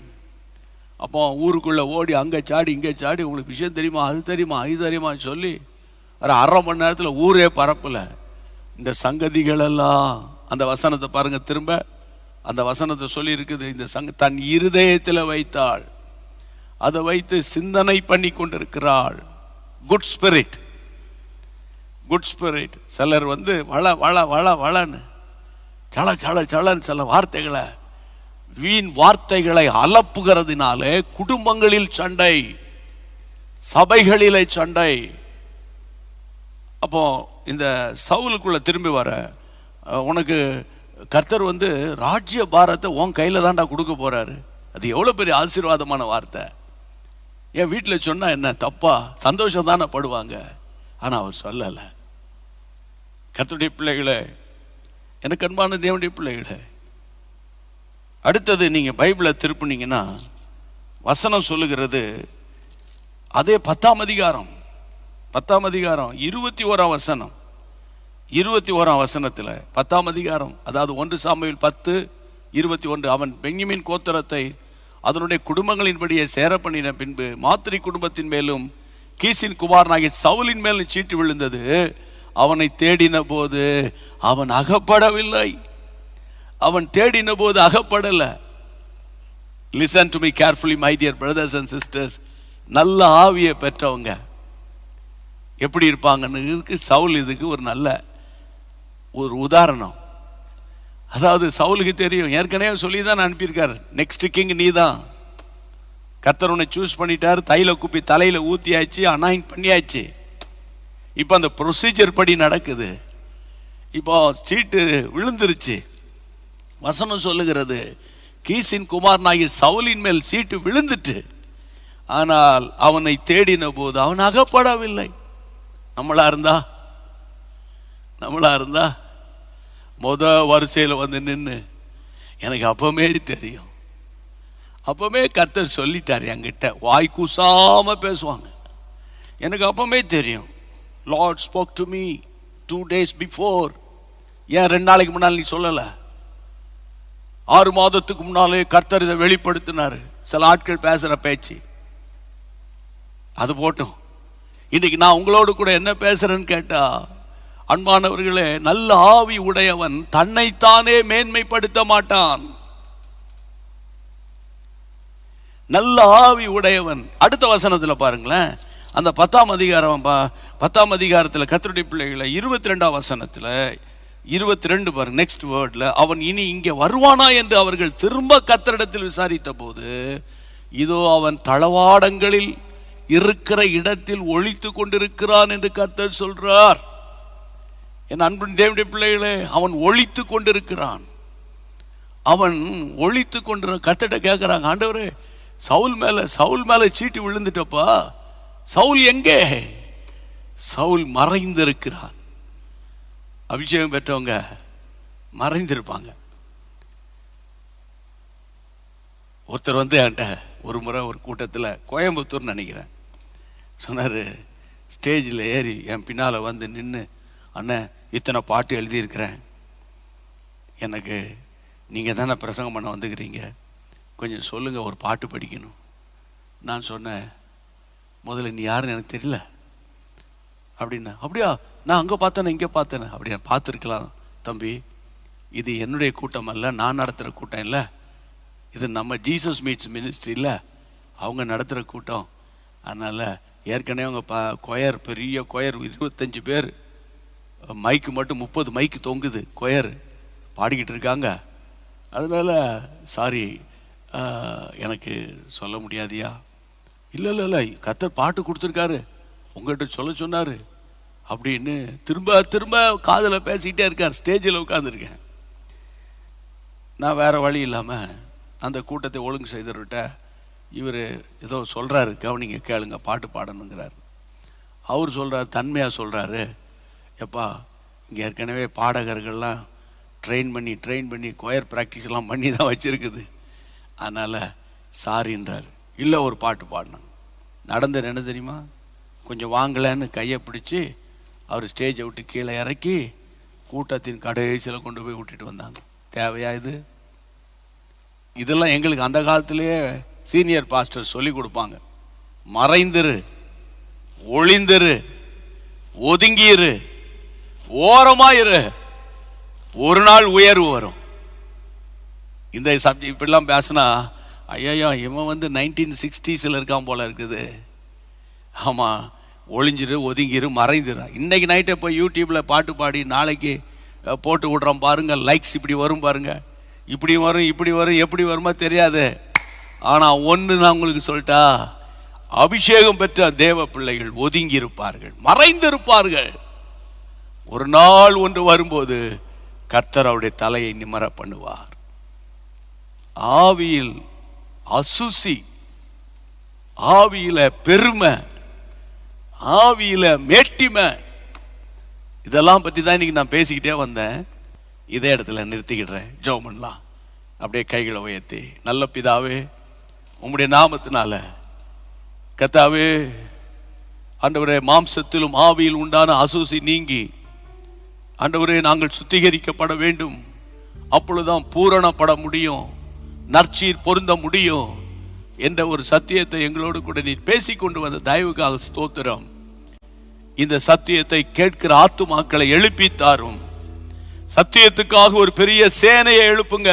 அப்போ ஊருக்குள்ளே ஓடி அங்கே சாடி இங்கே சாடி, உங்களுக்கு விஷயம் தெரியுமா, அது தெரியுமா, இது தெரியுமா சொல்லி ஒரு அரை மணி நேரத்தில் ஊரே பரப்பல. இந்த சங்கதிகளெல்லாம், அந்த வசனத்தை பாருங்க திரும்ப, அந்த வசனத்தை சொல்லி இருக்குது, இந்த தன் இருதயத்தில் வைத்தாள், அதை வைத்து சிந்தனை பண்ணி கொண்டிருக்கிறாள். Good spirit, good spirit. சிலர் வந்து வள வள வள வளன்னு சள சள சளன்னு சில வார்த்தைகளை, வீண் வார்த்தைகளை அலப்புகிறதுனாலே குடும்பங்களில் சண்டை, சபைகளிலே சண்டை. அப்போ இந்த சவுலுக்குள்ள திரும்பி வர, உனக்கு கர்த்தர் வந்து ராஜ்ய பாரத்தை உன் கையில் தான்டா கொடுக்க போறாரு. அது எவ்வளோ பெரிய ஆசீர்வாதமான வார்த்தை. என் வீட்டில் சொன்னால் என்ன தப்பா? சந்தோஷம் தானே படுவாங்க. ஆனால் அவர் சொல்லலை. கர்த்தருடைய பிள்ளைகளே, எனக்கு அன்பான தேவனுடைய பிள்ளைகளே, அடுத்தது நீங்கள் பைபிளை திருப்பினீங்கன்னா வசனம் சொல்லுகிறது, அதே 10ஆம் அதிகாரம் 21ஆம் வசனம், 21ஆம் வசனத்தில் 10ஆம் அதிகாரம், அதாவது 1 சாமுவேல் 10:21, அவன் பென்யமீன் கோத்திரத்தை அதனுடைய குடும்பங்களின்படியே சேர பண்ணின பின்பு மாத்திரி குடும்பத்தின் மேலும் கீசின் குமாரனாகிய சவுலின் மேலும் சீட்டு விழுந்தது. அவனை தேடின போது அவன் அகப்படவில்லை. அவன் தேடின போது அகப்படலை. Listen to me carefully my dear brothers and sisters. நல்ல ஆவியை பெற்றவங்க எப்படி இருப்பாங்கன்னு சவுல் இதுக்கு ஒரு நல்ல ஒரு உதாரணம். அதாவது சவுலுக்கு தெரியும், ஏற்கனவே சொல்லி தான் அனுப்பியிருக்கார், நெக்ஸ்ட் கிங் நீ தான், கர்த்தர் உன்னை சூஸ் பண்ணிட்டார், தைல குப்பி தலையில் ஊற்றியாச்சு, அனாயின் பண்ணியாச்சு. இப்போ அந்த ப்ரொசீஜர் படி நடக்குது. இப்போ சீட்டு விழுந்துருச்சு. வசனம் சொல்லுகிறது, கீசின் குமாரனாகிய சவுலின் மேல் சீட்டு விழுந்துட்டு, ஆனால் அவனை தேடின போது அவன் அகப்படவில்லை. நம்மளா இருந்தா முத வரிசையில் வந்து நின்று எனக்கு அப்பவே தெரியும். அப்பவே கர்த்தர் சொல்லிட்டார் என்கிட்ட. வாய் கூசாம பேசுவாங்க. எனக்கு அப்பவே தெரியும். Lord spoke to me 2 days before. ஏன் 2 நாளைக்கு முன்னால் நீ சொல்லலை? 6 மாதத்துக்கு முன்னாலே கர்த்தர் இதை வெளிப்படுத்தினார். சில ஆட்கள் பேசுகிற பேச்சு அது போட்டும். இன்னைக்கு நான் உங்களோடு கூட என்ன பேசுறேன்னு கேட்டா, அன்பானவர்களே, நல்ல ஆவி உடையவன் தன்னைத்தானே மேன்மைப்படுத்த மாட்டான். நல்ல ஆவி உடையவன். அடுத்த வசனத்தில் பாருங்களேன், அந்த 10ஆம் அதிகாரத்தில் கர்த்தருடைய பிள்ளைகளை 22ஆம் வசனத்தில் 22 பாருங்க, நெக்ஸ்ட் வேர்ட்ல, அவன் இனி இங்கே வருவானா என்று அவர்கள் திரும்ப கர்த்தரிடத்தில் விசாரித்த போது, இதோ அவன் தளவாடங்களில் இருக்கிற இடத்தில் ஒளித்து கொண்டிருக்கிறான் என்று கர்த்தர் சொல்றார். என் அன்பின் தேவனுடைய பிள்ளைகளே, அவன் ஒளித்து கொண்டிருக்கிறான். அவன் ஒளித்து கொண்டு கர்த்தர்ட்ட கேட்கிறாங்க, ஆண்டவரே, சவுல் மேல சீட்டு விழுந்துட்டப்பா, சவுல் எங்கே? சவுல் மறைந்திருக்கிறான். அபிஷேகம் பெற்றவங்க மறைந்திருப்பாங்க. ஒருத்தர் வந்து என்கிட்ட ஒரு முறை ஒரு கூட்டத்தில், கோயம்புத்தூர் நினைக்கிறேன், சொன்னார், ஸ்டேஜில் ஏறி என் பின்னால் வந்து நின்று, அண்ணன் இத்தனை பாட்டு எழுதியிருக்கிறேன், எனக்கு நீங்கள் தானே பிரசங்கம் பண்ண வந்துக்கிறீங்க, கொஞ்சம் சொல்லுங்கள், ஒரு பாட்டு படிக்கணும். நான் சொன்னேன், முதல்ல நீ யாருன்னு எனக்கு தெரியல அப்படின்னா. அப்படியா, நான் அங்கே பார்த்தேனே இங்கே பார்த்தேனே. அப்படியா, பார்த்துருக்கலாம் தம்பி, இது என்னுடைய கூட்டம் அல்ல, நான் நடத்துகிற கூட்டம் இல்லை, இது நம்ம ஜீசஸ் மீட்ஸ் மினிஸ்ட்ரி இல்லை, அவங்க நடத்துகிற கூட்டம். அதனால் ஏற்கனவே அவங்க கொயர், பெரிய கொயர், 25 பேர், மைக்கு மட்டும் 30 மைக்கு தொங்குது, கொயர் பாடிக்கிட்டு இருக்காங்க. அதனால் சாரி, எனக்கு சொல்ல முடியாதியா? இல்லை கர்த்தர் பாட்டு கொடுத்துருக்காரு, உங்கள்கிட்ட சொல்ல சொன்னார் அப்படின்னு திரும்ப திரும்ப காதில் பேசிக்கிட்டே இருக்கார். ஸ்டேஜில் உட்காந்துருக்கேன். நான் வேறு வழி இல்லாமல் அந்த கூட்டத்தை ஒழுங்கு செய்துவிட்ட, இவர் ஏதோ சொல்கிறாரு, கவனிங்க, கேளுங்க, பாட்டு பாடணுங்கிறார். அவர் சொல்கிறார், தன்மையாக சொல்கிறாரு, எப்பா இங்கே ஏற்கனவே பாடகர்கள்லாம் ட்ரெயின் பண்ணி கொயர் ப்ராக்டிஸ்லாம் பண்ணி தான் வச்சுருக்குது, அதனால் சாரின்றார். இல்லை, ஒரு பாட்டு பாடினாங்க. நடந்தது என்ன தெரியுமா? கொஞ்சம் வாங்கலைன்னு கையை பிடிச்சி அவர் ஸ்டேஜை விட்டு கீழே இறக்கி கூட்டத்தின் கடைசியில் கொண்டு போய் விட்டுட்டு வந்தாங்க. தேவையா இது? இதெல்லாம் எங்களுக்கு அந்த காலத்திலேயே சீனியர் பாஸ்டர் சொல்லி கொடுப்பாங்க. மறைந்திரு, ஒளிந்திரு, ஒதுங்கிரு, ஓரமாயிரு, ஒரு நாள் உயர்வு வரும். இந்த சப்ஜெக்ட் இப்படிலாம் பேசினா, ஐயா இவன் வந்து 1960s இருக்கான் போல இருக்குது. ஆமாம், ஒளிஞ்சிரு, ஒதுங்கிரு, மறைந்துரு. இன்றைக்கி நைட்டை போய் யூடியூப்பில் பாட்டு பாடி நாளைக்கு போட்டு விட்றோம் பாருங்கள், லைக்ஸ் இப்படி வரும் பாருங்கள், இப்படி வரும், இப்படி வரும், எப்படி வருமோ தெரியாது. ஆனால் ஒன்று நான் உங்களுக்கு சொல்லிட்டா, அபிஷேகம் பெற்ற தேவ பிள்ளைகள் ஒதுங்கி இருப்பார்கள், மறைந்திருப்பார்கள். ஒரு நாள் ஒன்று வரும்போது கர்த்தர் அவருடைய தலையை நிமர பண்ணுவார். ஆவியில் அசுசி, ஆவியில பெருமை, ஆவியில மேட்டிமை, இதெல்லாம் பற்றி தான் இன்னைக்கு நான் பேசிக்கிட்டே வந்தேன். இதே இடத்துல நிறுத்திக்கிடுறேன். ஜெபம் பண்ணலாம். அப்படியே கைகளை உயர்த்தி, நல்ல பிதாவே, உம்முடைய நாமத்தினால கர்த்தாவே, ஆண்டவரே, மாம்சத்திலும் ஆவியில் உண்டான அசூசி நீங்கி ஆண்டவரே நாங்கள் சுத்திகரிக்கப்பட வேண்டும். அப்பொழுதுதான் பூரணப்பட முடியும், நற்சீர் பொருந்த முடியும் என்ற ஒரு சத்தியத்தை எங்களோடு கூட நீர் பேசிக்கொண்டு வந்த தயவுக்காக ஸ்தோத்திரம். இந்த சத்தியத்தை கேட்கிற ஆத்துமாக்களை எழுப்பித்தாரும். சத்தியத்துக்காக ஒரு பெரிய சேனையை எழுப்புங்க,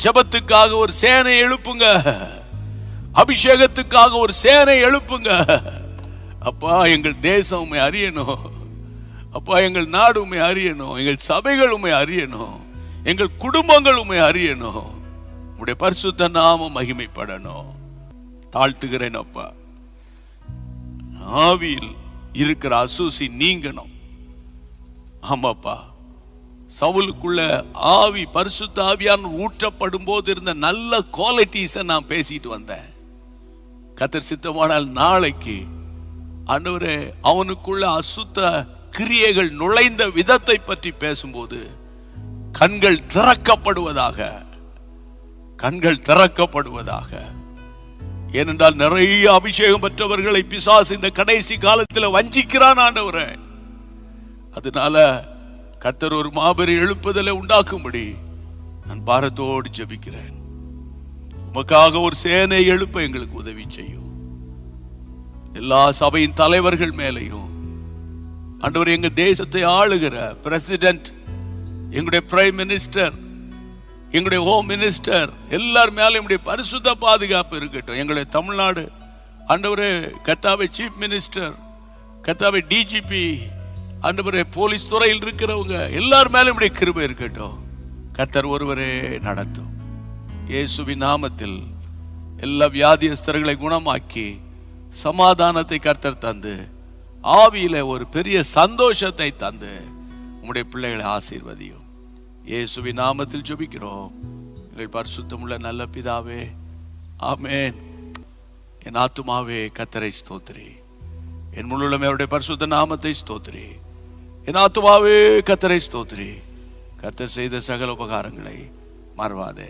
ஜெபத்துக்காக ஒரு சேனையை எழுப்புங்க, அபிஷேகத்துக்காக ஒரு சேனை எழுப்புங்க. அப்பா, எங்கள் தேசம் உம்மை அறியணும். அப்பா, எங்கள் நாடு உம்மை அறியணும், எங்கள் சபைகள் உம்மை அறியணும், எங்கள் குடும்பங்கள் உம்மை அறியணும். உம்முடைய பரிசுத்த நாமம் மகிமைப்படணும். தாழ்த்துகிறேன் அப்பா. ஆவியில் இருக்கிற அசூசி நீங்கணும். ஆமாப்பா, சவுலுக்குள்ள ஆவி, பரிசுத்த ஆவியான ஊற்றப்படும் போது இருந்த நல்ல குவாலிட்டிஸை நான் பேசிட்டு வந்தேன். கர்த்தர் சித்தமானால் நாளைக்கு ஆண்டவரே அவனுக்குள்ள அசுத்த கிரியைகள் நுழைந்த விதத்தை பற்றி பேசும்போது கண்கள் திறக்கப்படுவதாக, கண்கள் திறக்கப்படுவதாக. ஏனென்றால் நிறைய அபிஷேகம் பெற்றவர்களை பிசாசு இந்த கடைசி காலத்தில் வஞ்சிக்கிறான் ஆண்டவரே. அதனால கர்த்தர் ஒரு மாபெரும் எழுப்புதலை உண்டாக்கும்படி நான் பாரத்தோடு ஜெபிக்கிறேன். உமக்காக ஒரு சேனை எழுப்ப எங்களுக்கு உதவி செய்யும். எல்லா சபையின் தலைவர்கள் மேலையும் ஆண்டவர், எங்க தேசத்தை ஆளுகிற பிரசிடென்ட், எங்களுடைய பிரைம் மினிஸ்டர், எங்களுடைய ஹோம் மினிஸ்டர், எல்லார் மேலும் எங்களுடைய பரிசுத்த பாதுகாப்பு இருக்கட்டும். எங்களுடைய தமிழ்நாடு ஆண்டவரே, கர்த்தாவே சீஃப் மினிஸ்டர், கர்த்தாவே டிஜிபி, ஆண்டவரே போலீஸ் துறையில் இருக்கிறவங்க எல்லார் மேலும் நம்முடைய கிருபை இருக்கட்டும். கர்த்தர் ஒருவரே நடத்தும். இயேசுவின் நாமத்தில் எல்லா வியாதியஸ்தர்களை குணமாக்கி சமாதானத்தை கர்த்தர் தந்து ஆவியில ஒரு பெரிய சந்தோஷத்தை தந்து உம்முடைய பிள்ளைகளை ஆசீர்வதியும். இயேசுவின் நாமத்தில் ஜெபிக்கிறோம் எங்கள் பரிசுத்தமுள்ள நல்ல பிதாவே, ஆமென். என் ஆத்துமாவே கர்த்தரை ஸ்தோத்திரி, என் முழுமே அவருடைய பரிசுத்த நாமத்தை ஸ்தோத்திரி. என் ஆத்துமாவே கர்த்தரை ஸ்தோத்திரி, கர்த்தர் செய்த சகல உபகாரங்களை மறவாதே.